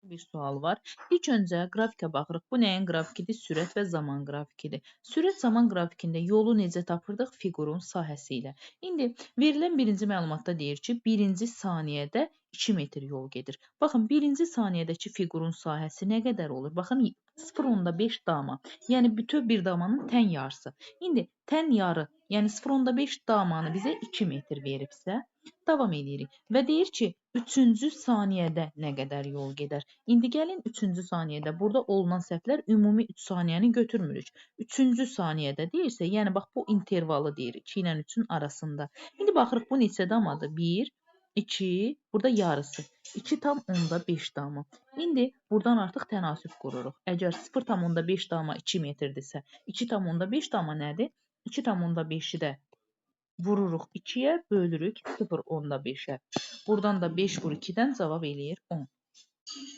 bir sual var. İlk öncə qrafikə baxırıq. Bu nəyin qrafikidir? Sürət və zaman qrafikidir. Sürət zaman qrafikində yolu necə tapırdıq? Fiqurun sahəsi ilə. İndi verilən birinci məlumatda deyir ki, birinci saniyədə 2 metr yol gedir. Baxın, birinci saniyədəki fiqurun sahəsi nə qədər olur? Baxın, 0,5 dama, yəni bütöv bir damanın tən yarısı. İndi tən yarı, yəni 0,5 damanı bizə 2 metr veribsə, davam edirik və deyir ki, 3-cü saniyədə nə qədər yol gedər? İndi gəlin 3-cü saniyədə burada olunan səhvlər ümumi 3 saniyəni götürmürük. 3-cü saniyədə deyirsə, yəni bax bu intervalı deyir 2 ilə 3-ün arasında. İndi baxırıq bu neçə damadır? 1, 2, burada yarısı. 2,5 dama. İndi buradan artıq tənasüb qururuq. Əgər 0,5 dama 2 metrdirsə, 2,5 dama nədir? 2,5-i də vururuq 2-yə, bölürük 0,5-ə. Buradan da 5 vur 2-dən cavab eləyir 10.